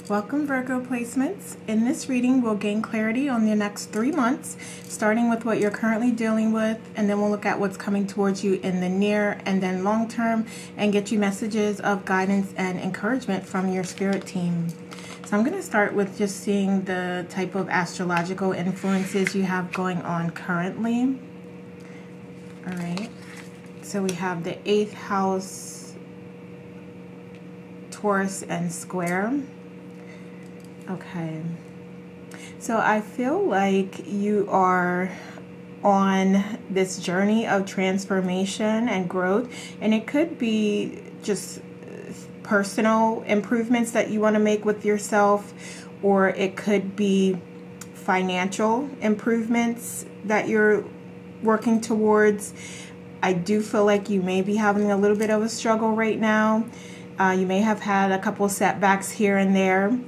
Welcome, Virgo placements. In this reading, we'll gain clarity on the next 3 months, starting with what you're currently dealing with, and then we'll look at what's coming towards you in the near and then long term, and get you messages of guidance and encouragement from your spirit team. So I'm going to start with just seeing the type of astrological influences you have going on currently. All right. So we have the 8th house, Taurus, and Square. Okay, so I feel like you are on this journey of transformation and growth, and it could be just personal improvements that you want to make with yourself, or it could be financial improvements that you're working towards. I do feel like you may be having a little bit of a struggle right now. You may have had a couple setbacks here and there.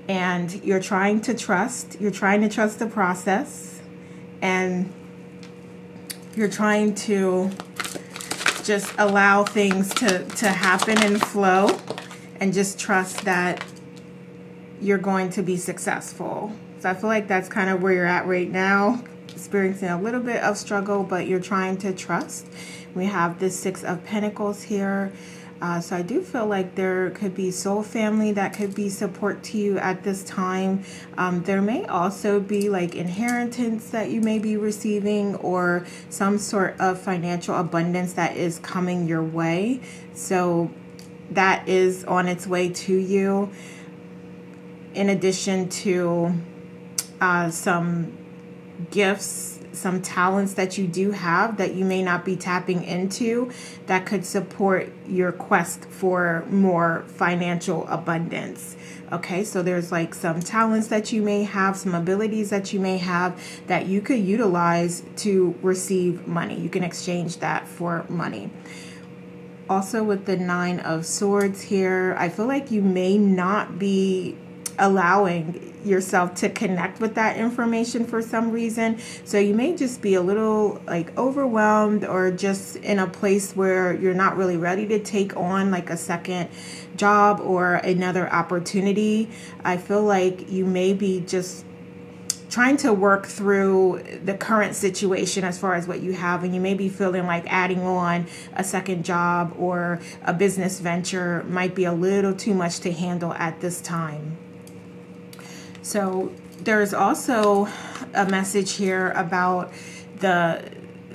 And you're trying to trust the process, and you're trying to just allow things to happen and flow, and just trust that you're going to be successful. So I feel like that's kind of where you're at right now, experiencing a little bit of struggle, but you're trying to trust. We have the 6 of Pentacles here. So I do feel like there could be soul family that could be support to you at this time. There may also be like inheritance that you may be receiving, or some sort of financial abundance that is coming your way. So that is on its way to you, in addition to some gifts, some talents that you do have that you may not be tapping into, that could support your quest for more financial abundance. Okay, so there's like some talents that you may have, some abilities that you may have that you could utilize to receive money. You can exchange that for money. Also with the 9 of Swords here, I feel like you may not be allowing yourself to connect with that information for some reason. So you may just be a little like overwhelmed, or just in a place where you're not really ready to take on like a second job or another opportunity. I feel like you may be just trying to work through the current situation as far as what you have, and you may be feeling like adding on a second job or a business venture might be a little too much to handle at this time. So there's also a message here about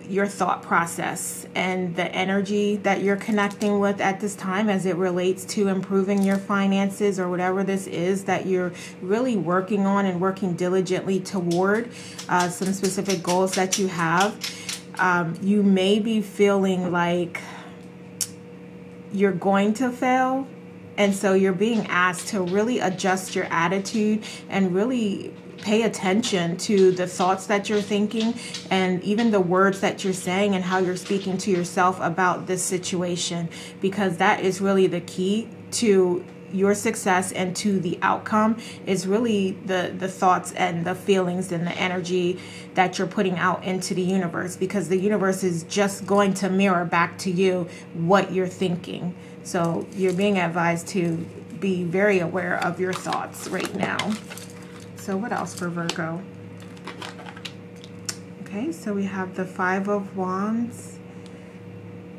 your thought process and the energy that you're connecting with at this time as it relates to improving your finances, or whatever this is that you're really working on and working diligently toward, some specific goals that you have. You may be feeling like you're going to fail. And so you're being asked to really adjust your attitude and really pay attention to the thoughts that you're thinking, and even the words that you're saying and how you're speaking to yourself about this situation, because that is really the key to your success and to the outcome, is really the thoughts and the feelings and the energy that you're putting out into the universe, because the universe is just going to mirror back to you what you're thinking. So you're being advised to be very aware of your thoughts right now. So what else for Virgo? Okay, so we have the 5 of Wands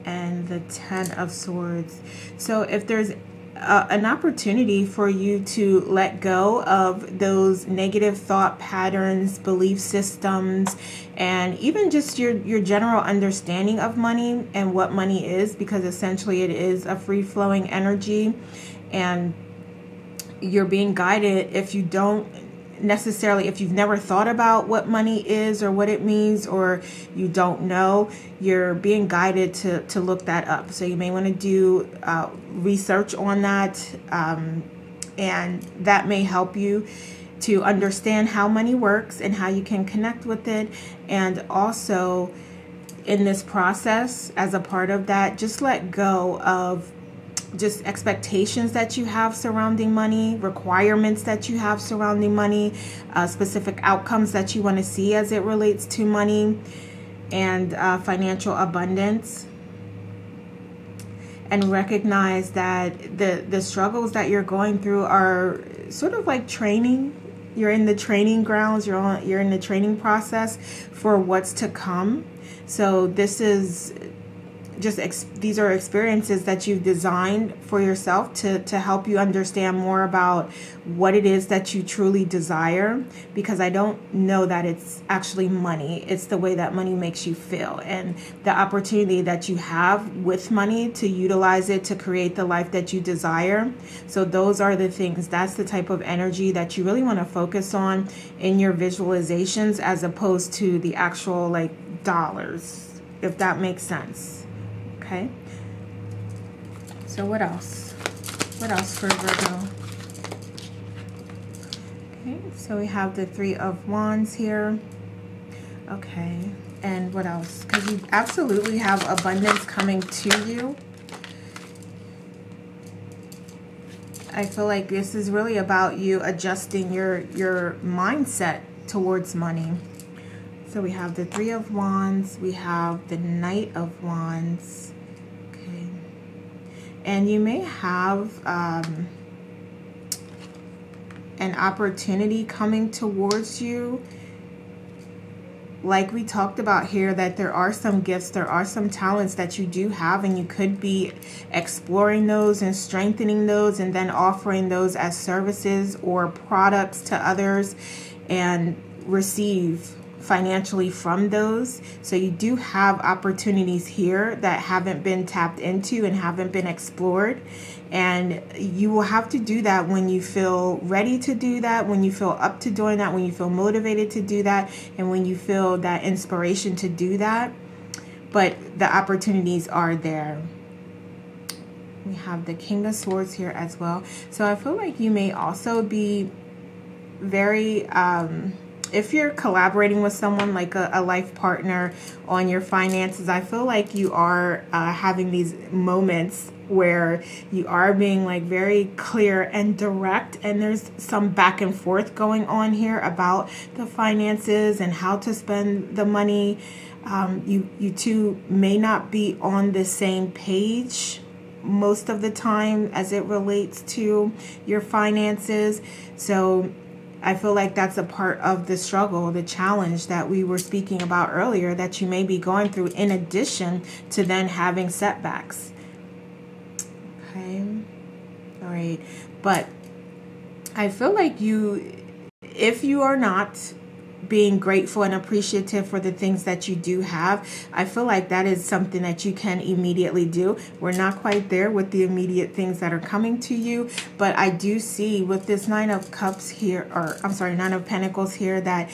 and the 10 of Swords. So if there's an opportunity for you to let go of those negative thought patterns, belief systems, and even just your general understanding of money and what money is, because essentially it is a free-flowing energy, and you're being guided. If you've never thought about what money is or what it means, or you don't know, you're being guided to look that up. So you may want to do research on that, and that may help you to understand how money works and how you can connect with it. And also in this process, as a part of that, just let go of just expectations that you have surrounding money, requirements that you have surrounding money, specific outcomes that you want to see as it relates to money and financial abundance. and recognize that the struggles that you're going through are sort of like training. You're in the training grounds, you're in the training process for what's to come. So this is just these are experiences that you've designed for yourself to help you understand more about what it is that you truly desire, because I don't know that it's actually money. It's the way that money makes you feel and the opportunity that you have with money to utilize it to create the life that you desire. So those are the things, that's the type of energy that you really want to focus on in your visualizations, as opposed to the actual like dollars, if that makes sense. Okay, so what else? What else for Virgo? Okay, so we have the Three of Wands here. Okay, and what else? Because you absolutely have abundance coming to you. I feel like this is really about you adjusting your mindset towards money. So we have the Three of Wands, we have the Knight of Wands. And you may have an opportunity coming towards you. Like we talked about here, that there are some gifts, there are some talents that you do have, and you could be exploring those and strengthening those and then offering those as services or products to others and receive financially from those. So you do have opportunities here that haven't been tapped into and haven't been explored, and you will have to do that when you feel ready to do that, when you feel up to doing that, when you feel motivated to do that, and when you feel that inspiration to do that. But the opportunities are there. We have the King of Swords here as well. So I feel like you may also be very if you're collaborating with someone like a life partner on your finances, I feel like you are having these moments where you are being like very clear and direct, and there's some back and forth going on here about the finances and how to spend the money. You two may not be on the same page most of the time as it relates to your finances. So I feel like that's a part of the struggle, the challenge that we were speaking about earlier, that you may be going through in addition to then having setbacks. Okay. All right. But I feel like if you are not being grateful and appreciative for the things that you do have, I feel like that is something that you can immediately do. We're not quite there with the immediate things that are coming to you, but I do see with this Nine of Cups here, or I'm sorry, Nine of Pentacles here, that,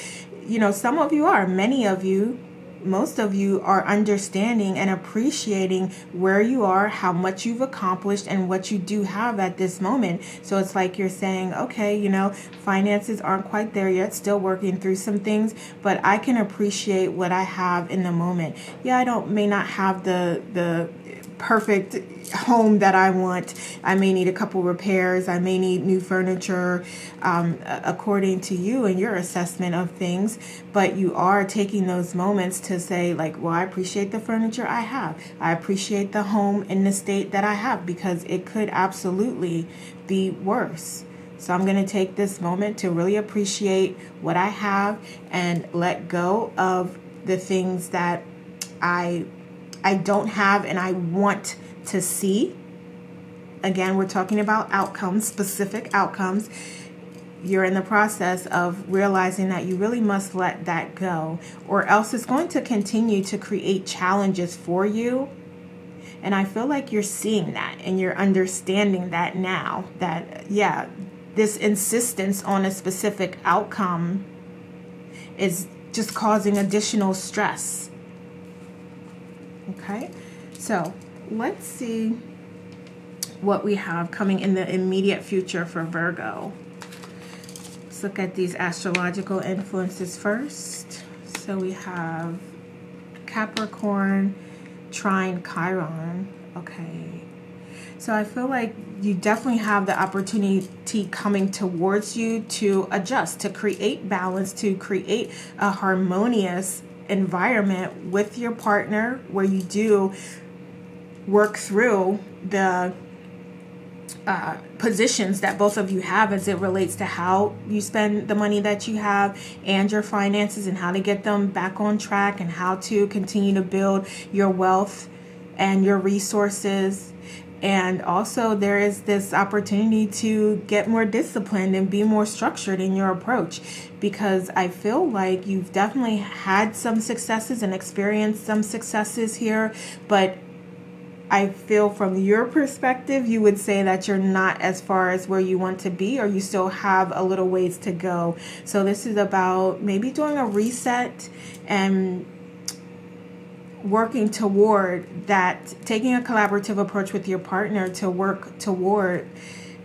you know, some of you are, many of you, most of you are understanding and appreciating where you are, how much you've accomplished, and what you do have at this moment. So it's like you're saying, okay, you know, finances aren't quite there yet, still working through some things, but I can appreciate what I have in the moment. Yeah, I may not have the perfect home that I want. I may need a couple repairs. I may need new furniture, according to you and your assessment of things. But you are taking those moments to say, like, well, I appreciate the furniture I have. I appreciate the home in the state that I have, because it could absolutely be worse. So I'm going to take this moment to really appreciate what I have and let go of the things that I don't have and I want to see. Again, we're talking about outcomes, specific outcomes. You're in the process of realizing that you really must let that go, or else it's going to continue to create challenges for you. And I feel like you're seeing that and you're understanding that now, that, yeah, this insistence on a specific outcome is just causing additional stress. Okay, so let's see what we have coming in the immediate future for Virgo. Let's look at these astrological influences first. So we have Capricorn, trine Chiron. Okay, so I feel like you definitely have the opportunity coming towards you to adjust, to create balance, to create a harmonious environment with your partner, where you do work through the positions that both of you have as it relates to how you spend the money that you have and your finances, and how to get them back on track, and how to continue to build your wealth and your resources. And also there is this opportunity to get more disciplined and be more structured in your approach, because I feel like you've definitely had some successes and experienced some successes here, but I feel from your perspective, you would say that you're not as far as where you want to be, or you still have a little ways to go. So this is about maybe doing a reset and working toward that, taking a collaborative approach with your partner to work toward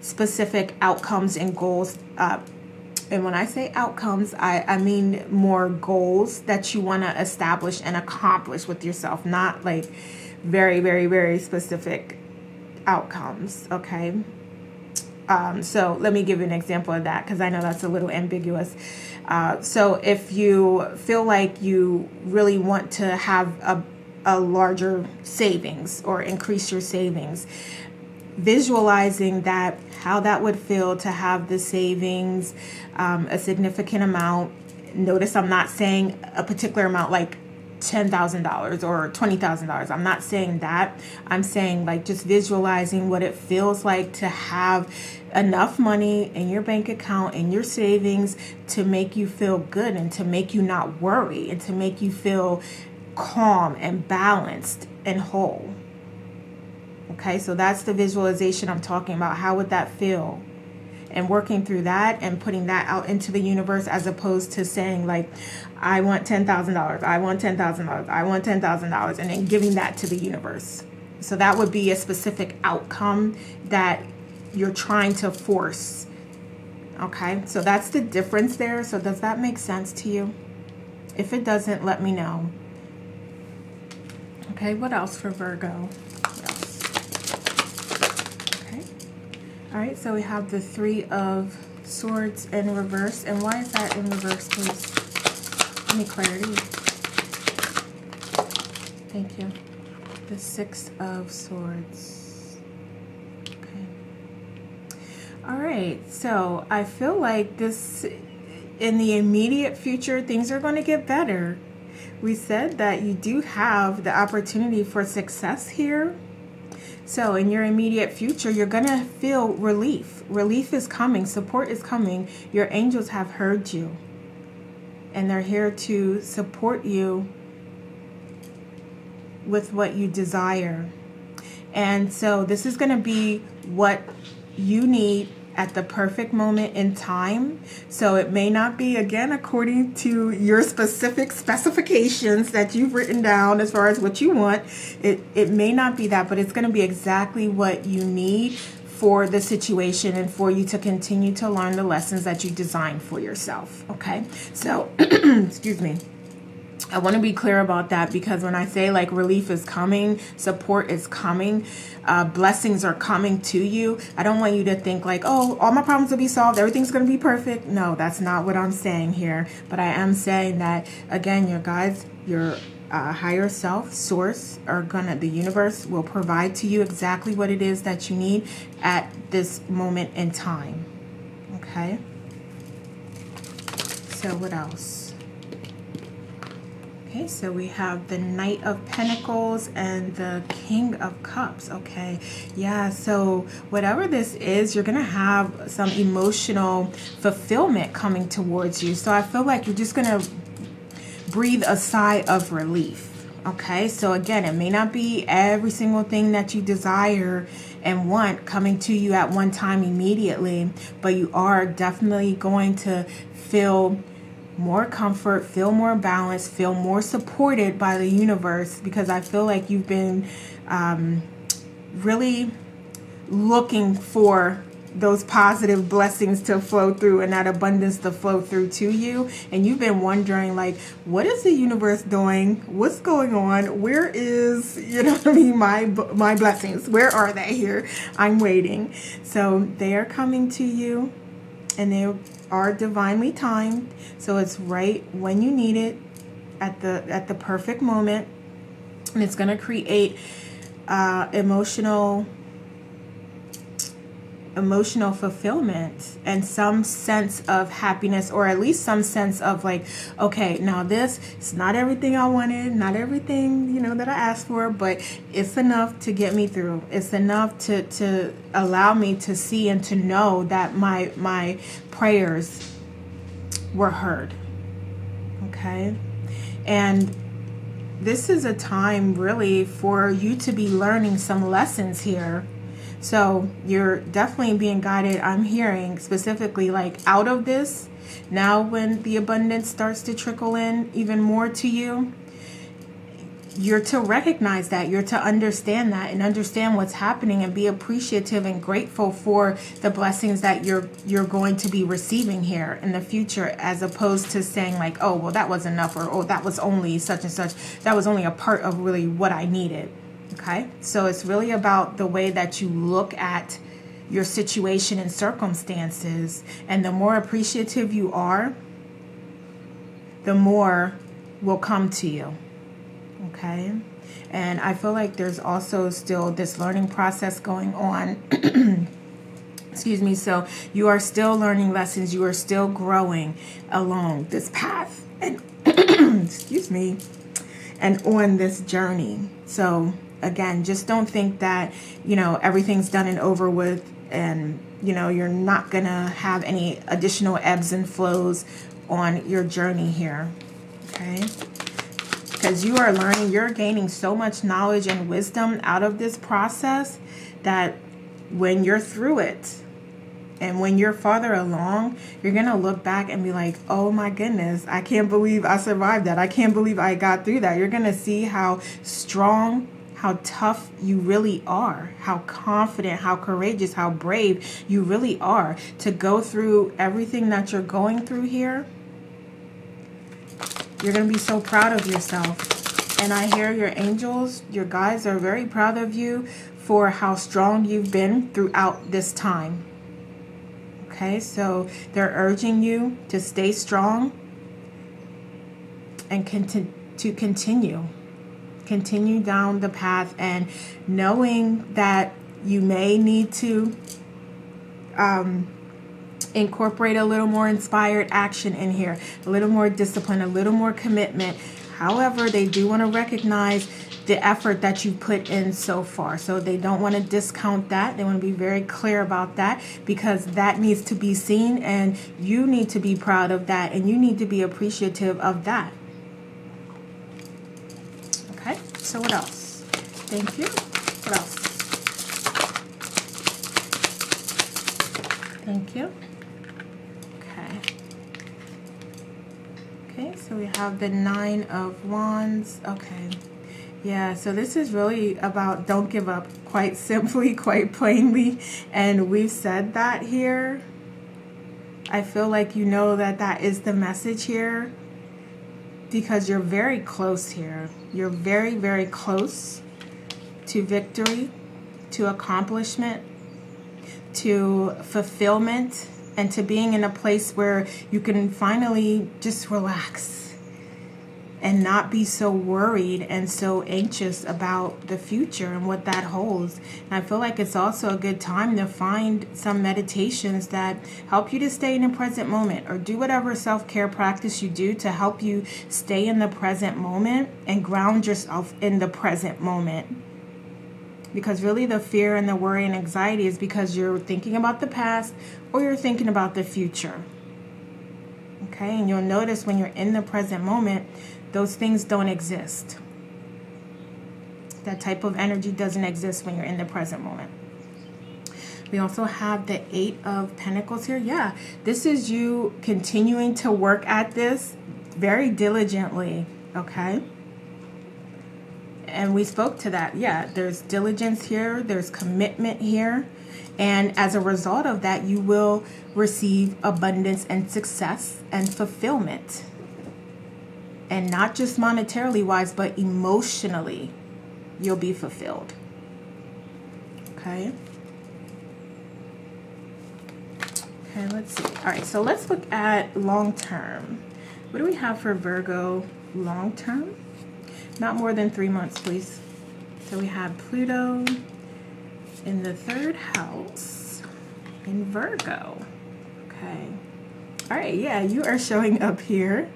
specific outcomes and goals. And when I say outcomes, I mean more goals that you want to establish and accomplish with yourself, not like very, very, very specific outcomes, okay? So let me give you an example of that, because I know that's a little ambiguous. So if you feel like you really want to have a larger savings or increase your savings, visualizing that, how that would feel to have the savings, a significant amount. Notice I'm not saying a particular amount like $10,000 or $20,000. I'm not saying that. I'm saying like just visualizing what it feels like to have enough money in your bank account, in your savings, to make you feel good and to make you not worry and to make you feel calm and balanced and whole. Okay, so that's the visualization I'm talking about. How would that feel? And working through that and putting that out into the universe, as opposed to saying like, I want $10,000, I want $10,000, I want $10,000, and then giving that to the universe. So that would be a specific outcome that you're trying to force. Okay, so that's the difference there. So does that make sense to you? If it doesn't, let me know. Okay, what else for Virgo? All right, so we have the Three of Swords in reverse. And why is that in reverse, please? Give me clarity. Thank you. The Six of Swords. Okay. All right, so I feel like this, in the immediate future, things are going to get better. We said that you do have the opportunity for success here. So in your immediate future, you're going to feel relief. Relief is coming. Support is coming. Your angels have heard you. And they're here to support you with what you desire. And so this is going to be what you need at the perfect moment in time. So it may not be, again, according to your specific specifications that you've written down as far as what you want. It may not be that, but it's going to be exactly what you need for the situation and for you to continue to learn the lessons that you designed for yourself. Okay, so excuse me. I want to be clear about that, because when I say like relief is coming, support is coming, blessings are coming to you, I don't want you to think like, oh, all my problems will be solved, everything's going to be perfect. No, that's not what I'm saying here. But I am saying that, again, your guides, your higher self, source, the universe will provide to you exactly what it is that you need at this moment in time. Okay? So what else? Okay, so we have the Knight of Pentacles and the King of Cups. Okay, yeah, so whatever this is, you're going to have some emotional fulfillment coming towards you. So I feel like you're just going to breathe a sigh of relief. Okay, so again, it may not be every single thing that you desire and want coming to you at one time immediately, but you are definitely going to feel more comfort, feel more balance, feel more supported by the universe, because I feel like you've been really looking for those positive blessings to flow through and that abundance to flow through to you. And you've been wondering, like, what is the universe doing? What's going on? Where is, my blessings? Where are they here? I'm waiting. So they are coming to you, and they are divinely timed. So it's right when you need it, at the perfect moment. And it's going to create emotional fulfillment and some sense of happiness, or at least some sense of like, okay, now this is not everything I wanted, not everything, you know, that I asked for, but it's enough to get me through. It's enough to allow me to see and to know that my prayers were heard. Okay. And this is a time really for you to be learning some lessons here. So you're definitely being guided. I'm hearing specifically like out of this. Now when the abundance starts to trickle in even more to you, you're to recognize that, you're to understand that and understand what's happening and be appreciative and grateful for the blessings that you're going to be receiving here in the future, as opposed to saying like, oh, well, that was enough, or oh, that was only such and such. That was only a part of really what I needed. Okay, so it's really about the way that you look at your situation and circumstances. And the more appreciative you are, the more will come to you. Okay, and I feel like there's also still this learning process going on. Excuse me. So you are still learning lessons. You are still growing along this path. And excuse me. And on this journey. So again, just don't think that, you know, everything's done and over with, and, you know, you're not going to have any additional ebbs and flows on your journey here. Okay. Because you are learning, you're gaining so much knowledge and wisdom out of this process that when you're through it and when you're farther along, you're going to look back and be like, oh my goodness, I can't believe I survived that. I can't believe I got through that. You're going to see how strong, how tough you really are, how confident, how courageous, how brave you really are to go through everything that you're going through here. You're going to be so proud of yourself. And I hear your angels, your guides are very proud of you for how strong you've been throughout this time. Okay, so they're urging you to stay strong and to continue down the path, and knowing that you may need to incorporate a little more inspired action in here, a little more discipline, a little more commitment. However, they do want to recognize the effort that you put in so far. So they don't want to discount that. They want to be very clear about that, because that needs to be seen, and you need to be proud of that, and you need to be appreciative of that. Okay, so what else? Thank you. What else? Thank you. Okay, so we have the 9 of Wands. Okay. Yeah, so this is really about don't give up, quite simply, quite plainly. And we've said that here. I feel like you know that that is the message here, because you're very close here. You're very, very close to victory, to accomplishment, to fulfillment, and to being in a place where you can finally just relax and not be so worried and so anxious about the future and what that holds. And I feel like it's also a good time to find some meditations that help you to stay in the present moment, or do whatever self-care practice you do to help you stay in the present moment and ground yourself in the present moment. Because really the fear and the worry and anxiety is because you're thinking about the past or you're thinking about the future. Okay, and you'll notice when you're in the present moment, those things don't exist. That type of energy doesn't exist when you're in the present moment. We also have the 8 of Pentacles here. Yeah, this is you continuing to work at this very diligently, okay? And we spoke to that. Yeah, there's diligence here. There's commitment here. And as a result of that, you will receive abundance and success and fulfillment. And not just monetarily wise, but emotionally, you'll be fulfilled. Okay. Okay, let's see. All right, so let's look at long term. What do we have for Virgo long term? Not more than 3 months, please. So we have Pluto in the 3rd house in Virgo. Okay. All right, yeah, you are showing up here.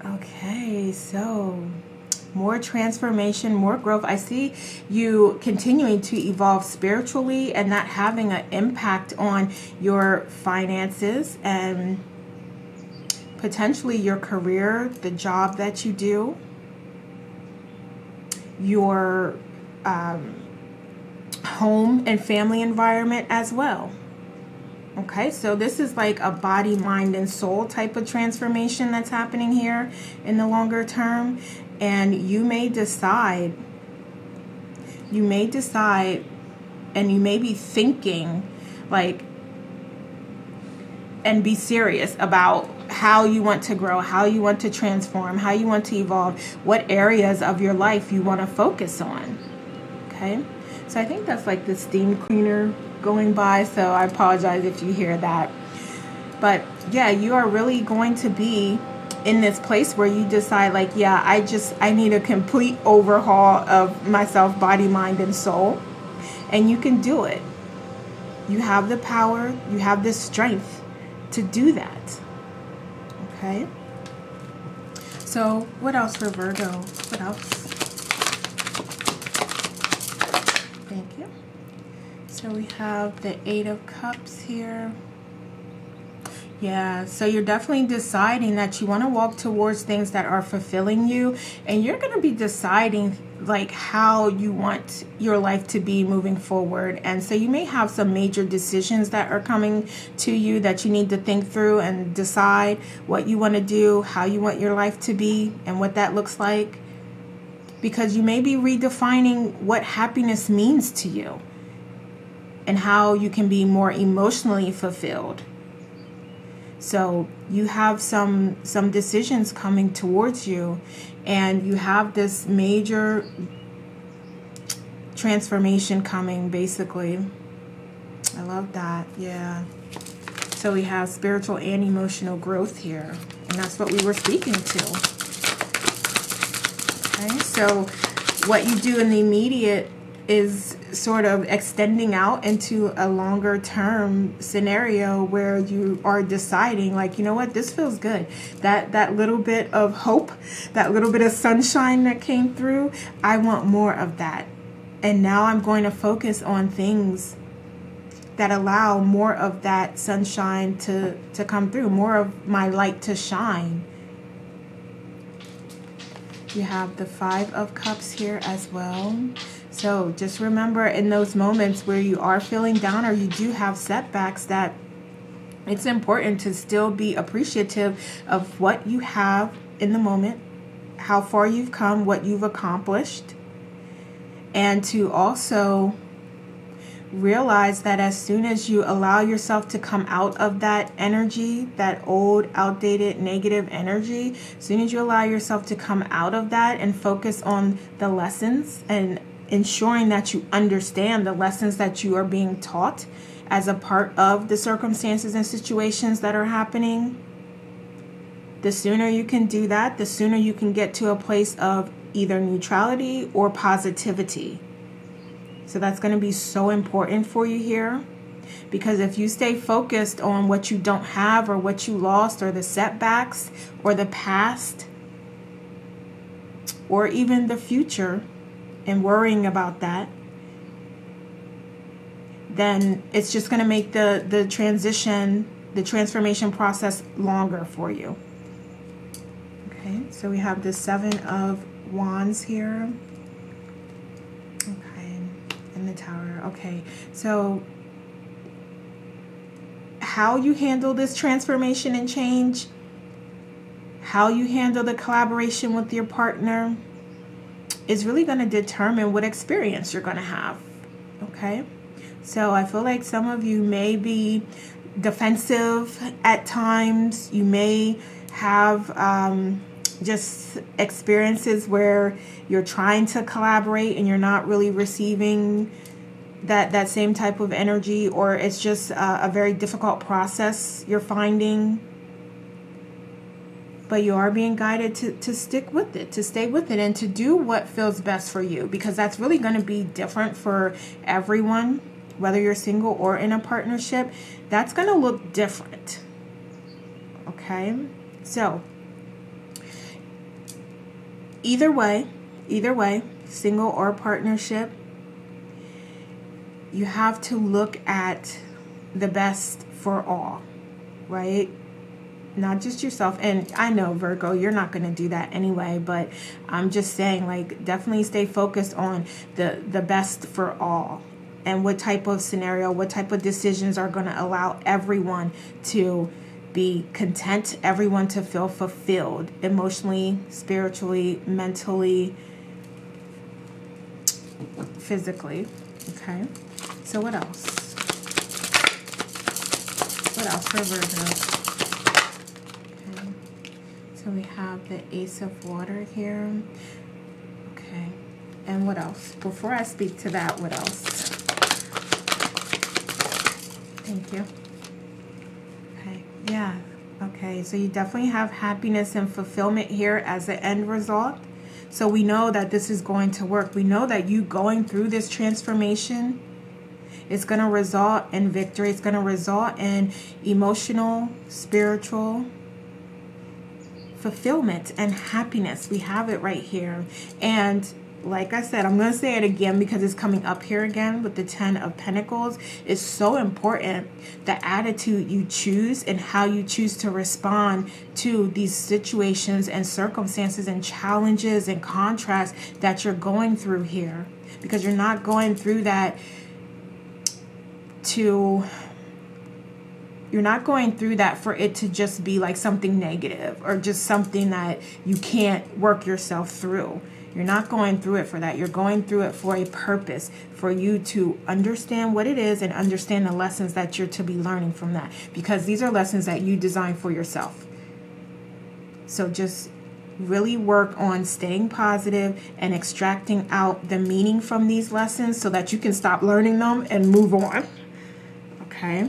Okay, so more transformation, more growth. I see you continuing to evolve spiritually and not having an impact on your finances and potentially your career, the job that you do, your home and family environment as well. Okay, so this is like a body, mind, and soul type of transformation that's happening here in the longer term. And you may decide, and you may be thinking like, and be serious about how you want to grow, how you want to transform, how you want to evolve, what areas of your life you want to focus on. Okay, so I think that's like the steam cleaner going by, so I apologize if you hear that. But yeah, you are really going to be in this place where you decide like, yeah, I need a complete overhaul of myself, body, mind, and soul. And you can do it. You have the power, you have the strength to do that. Okay. So what else for Virgo? What else? Thank you. So we have the 8 of Cups here. Yeah, so you're definitely deciding that you want to walk towards things that are fulfilling you, and you're going to be deciding like how you want your life to be moving forward. And so you may have some major decisions that are coming to you that you need to think through and decide what you want to do, how you want your life to be, and what that looks like. Because you may be redefining what happiness means to you and how you can be more emotionally fulfilled. So you have some decisions coming towards you, and you have this major transformation coming, basically. I love that. Yeah. So we have spiritual and emotional growth here, and that's what we were speaking to. Okay, so what you do in the immediate is sort of extending out into a longer term scenario where you are deciding like, you know what, this feels good. That little bit of hope, that little bit of sunshine that came through, I want more of that. And now I'm going to focus on things that allow more of that sunshine to come through, more of my light to shine. You have the 5 of Cups here as well. So just remember in those moments where you are feeling down or you do have setbacks that it's important to still be appreciative of what you have in the moment, how far you've come, what you've accomplished, and to also realize that as soon as you allow yourself to come out of that energy, that old, outdated, negative energy, as soon as you allow yourself to come out of that and focus on the lessons and ensuring that you understand the lessons that you are being taught as a part of the circumstances and situations that are happening, the sooner you can do that, the sooner you can get to a place of either neutrality or positivity. So that's going to be so important for you here, because if you stay focused on what you don't have or what you lost or the setbacks or the past or even the future and worrying about that, then it's just going to make the transformation process longer for you. Okay, so we have the 7 of Wands here. Okay, and the Tower. Okay, so how you handle this transformation and change, how you handle the collaboration with your partner is really going to determine what experience you're going to have. Okay, so I feel like some of you may be defensive at times. You may have just experiences where you're trying to collaborate and you're not really receiving that same type of energy, or it's just a very difficult process you're finding. but you are being guided to stick with it, to stay with it, and to do what feels best for you, because that's really going to be different for everyone, whether you're single or in a partnership. That's going to look different. Okay, so either way, single or partnership, you have to look at the best for all, right? Not just yourself. And I know, Virgo, you're not going to do that anyway, but I'm just saying, like, definitely stay focused on the best for all, and what type of scenario, what type of decisions are going to allow everyone to be content, everyone to feel fulfilled emotionally, spiritually, mentally, physically. Okay, so what else? What else for Virgo? So we have the Ace of Water here. Okay. And what else? Before I speak to that, what else? Thank you. Okay. Yeah. Okay. So you definitely have happiness and fulfillment here as the end result. So we know that this is going to work. We know that you going through this transformation, it's going to result in victory. It's going to result in emotional, spiritual fulfillment and happiness. We have it right here. And like I said, I'm going to say it again because it's coming up here again with the 10 of Pentacles. It's so important, the attitude you choose and how you choose to respond to these situations and circumstances and challenges and contrasts that you're going through here. Because you're not going through that you're not going through that for it to just be like something negative or just something that you can't work yourself through. You're not going through it for that. You're going through it for a purpose, for you to understand what it is and understand the lessons that you're to be learning from that. Because these are lessons that you design for yourself. So just really work on staying positive and extracting out the meaning from these lessons so that you can stop learning them and move on. Okay.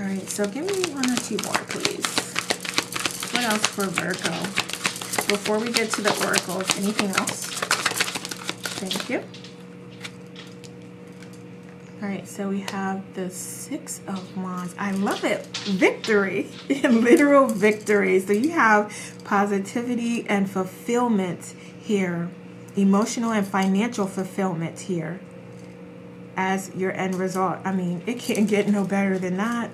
All right, so give me one or two more, please. What else for Virgo? Before we get to the oracles, anything else? Thank you. All right, so we have the 6 of Wands. I love it. Victory, literal victory. So you have positivity and fulfillment here, emotional and financial fulfillment here as your end result. I mean, it can't get no better than that.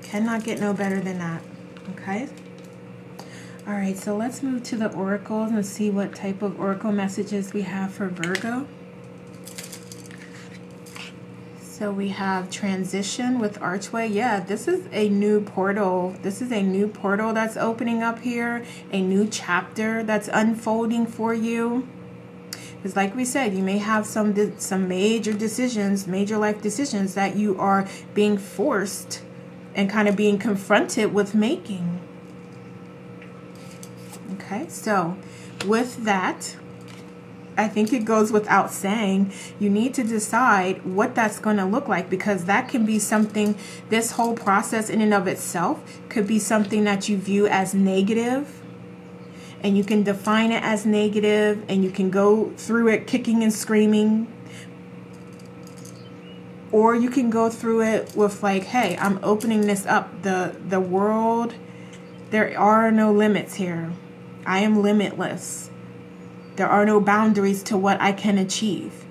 Cannot get no better than that. Okay. All right, so let's move to the oracles and see what type of oracle messages we have for Virgo. So we have transition with Archway. Yeah, this is a new portal. This is a new portal that's opening up here. A new chapter that's unfolding for you. Because like we said, you may have some major decisions, major life decisions that you are being forced and kind of being confronted with making. Okay, so with that, I think it goes without saying, you need to decide what that's going to look like, because that can be something, this whole process in and of itself could be something that you view as negative, and you can define it as negative, and you can go through it kicking and screaming. Or you can go through it with like, hey, I'm opening this up. The world, there are no limits here. I am limitless. There are no boundaries to what I can achieve.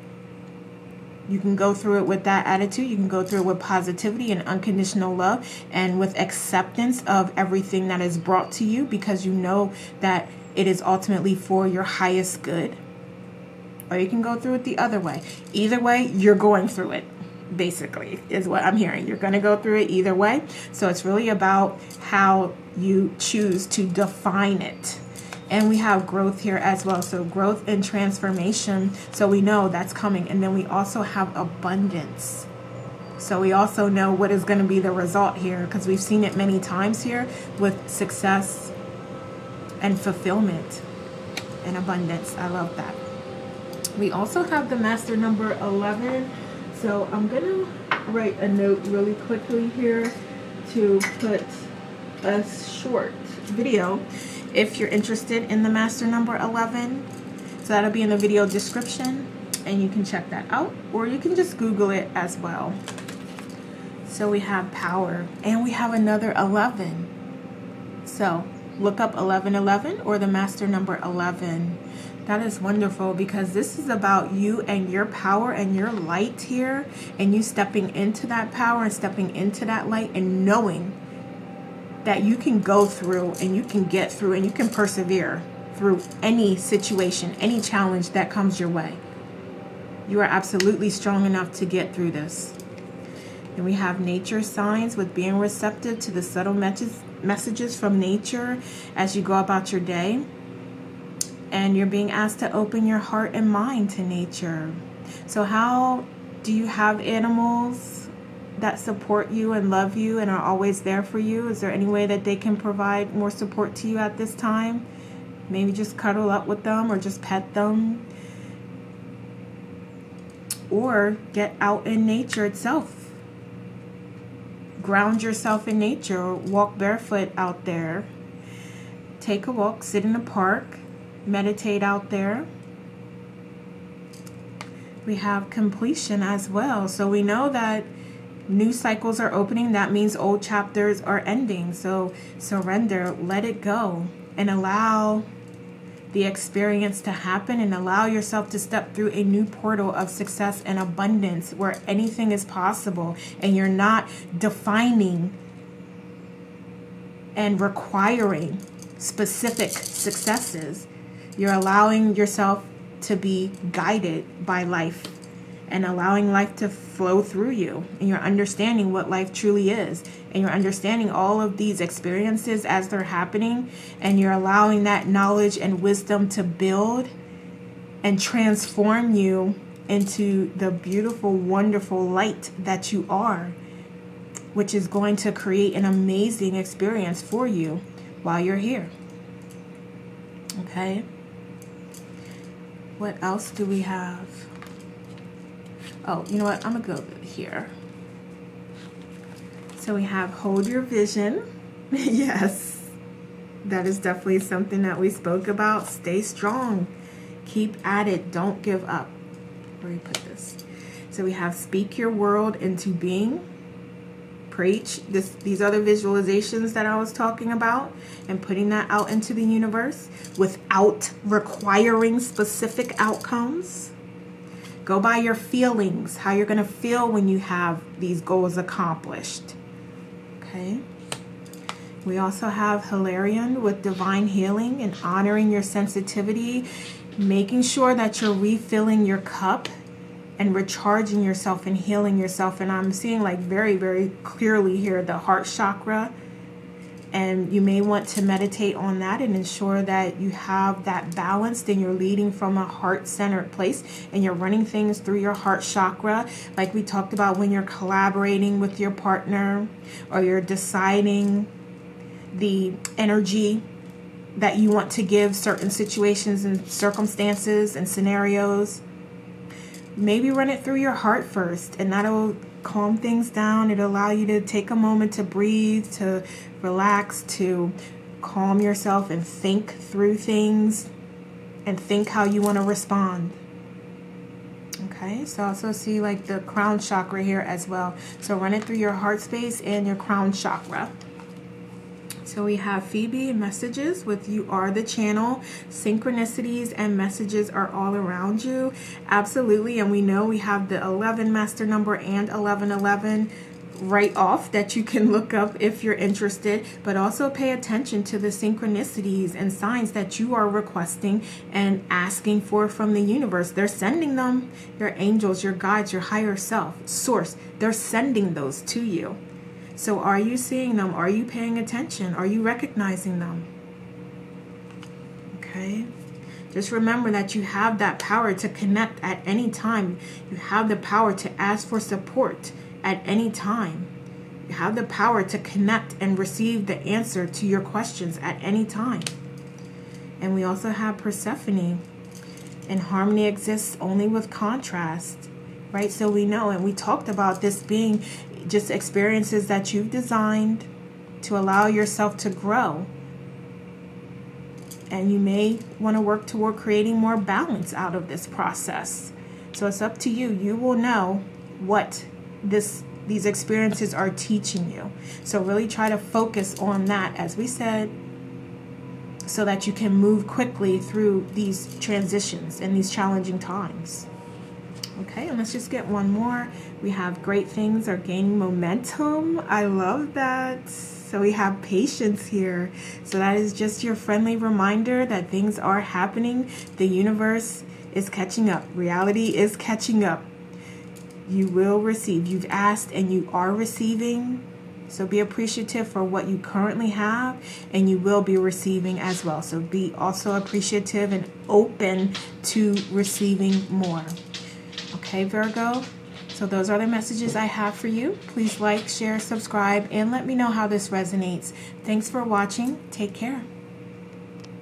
You can go through it with that attitude. You can go through it with positivity and unconditional love and with acceptance of everything that is brought to you, because you know that it is ultimately for your highest good. Or you can go through it the other way. Either way, you're going through it. Basically is what I'm hearing. You're going to go through it either way. So it's really about how you choose to define it. And we have growth here as well. So growth and transformation. So we know that's coming. And then we also have abundance. So we also know what is going to be the result here, because we've seen it many times here with success and fulfillment and abundance. I love that. We also have the master number 11. So I'm going to write a note really quickly here to put a short video if you're interested in the master number 11. So that'll be in the video description, and you can check that out, or you can just Google it as well. So we have power, and we have another 11. So look up 1111 or the master number 11. That is wonderful, because this is about you and your power and your light here, and you stepping into that power and stepping into that light and knowing that you can go through and you can get through and you can persevere through any situation, any challenge that comes your way. You are absolutely strong enough to get through this. And we have nature signs with being receptive to the subtle messages from nature as you go about your day. And you're being asked to open your heart and mind to nature. So how do you have animals that support you and love you and are always there for you? Is there any way that they can provide more support to you at this time? Maybe just cuddle up with them or just pet them. Or get out in nature itself. Ground yourself in nature. Walk barefoot out there. Take a walk, sit in a park, meditate out there. We have completion as well. So we know that new cycles are opening. That means old chapters are ending. So surrender, let it go, and allow the experience to happen, and allow yourself to step through a new portal of success and abundance where anything is possible, and you're not defining and requiring specific successes. You're allowing yourself to be guided by life and allowing life to flow through you, and you're understanding what life truly is, and you're understanding all of these experiences as they're happening, and you're allowing that knowledge and wisdom to build and transform you into the beautiful, wonderful light that you are, which is going to create an amazing experience for you while you're here. Okay? What else do we have? Oh, you know what? I'm going to go here. So we have hold your vision. Yes, that is definitely something that we spoke about. Stay strong. Keep at it. Don't give up. Where do you put this? So we have speak your world into being. Preach. These are the visualizations that I was talking about, and putting that out into the universe without requiring specific outcomes. Go by your feelings, how you're going to feel when you have these goals accomplished. Okay. We also have Hilarion with divine healing and honoring your sensitivity, making sure that you're refilling your cup and recharging yourself and healing yourself. And I'm seeing like very, very clearly here the heart chakra. And you may want to meditate on that and ensure that you have that balanced and you're leading from a heart-centered place and you're running things through your heart chakra. Like we talked about when you're collaborating with your partner, or you're deciding the energy that you want to give certain situations and circumstances and scenarios. Maybe run it through your heart first, and that'll calm things down. It'll allow you to take a moment to breathe, to relax, to calm yourself and think through things and think how you want to respond. Okay, so I also see like the crown chakra here as well. So run it through your heart space and your crown chakra. So we have Phoebe messages with you are the channel. Synchronicities and messages are all around you. Absolutely. And we know we have the 11 master number and 1111 right off that you can look up if you're interested. But also pay attention to the synchronicities and signs that you are requesting and asking for from the universe. They're sending them. Your angels, your guides, your higher self, source. They're sending those to you. So are you seeing them? Are you paying attention? Are you recognizing them? Okay. Just remember that you have that power to connect at any time. You have the power to ask for support at any time. You have the power to connect and receive the answer to your questions at any time. And we also have Persephone. And harmony exists only with contrast. right? So we know, and we talked about this being just experiences that you've designed to allow yourself to grow. And you may want to work toward creating more balance out of this process. So it's up to you. You will know what these experiences are teaching you. So really try to focus on that, as we said, so that you can move quickly through these transitions and these challenging times. Okay, and let's just get one more. We have great things are gaining momentum. I love that. So we have patience here. So that is just your friendly reminder that things are happening. The universe is catching up. Reality is catching up. You will receive. You've asked and you are receiving. So be appreciative for what you currently have, and you will be receiving as well. So be also appreciative and open to receiving more. Okay, Virgo? So those are the messages I have for you. Please like, share, subscribe, and let me know how this resonates. Thanks for watching. Take care.